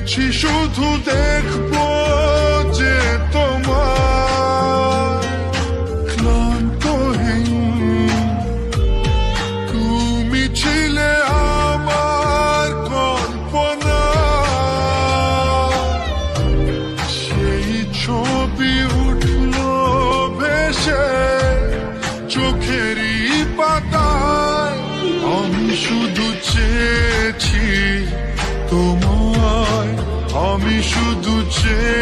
ভেবেছি শুধু দেখবো যে তোমার ক্লান্তহীন তুমি ছিলে আমার কল্পনা, সেই ছবি উঠলো ভেসে চোখেরই পাতায়। আমি শুধু চেয়েছি তোমায়, আমি শুধু চেয়ে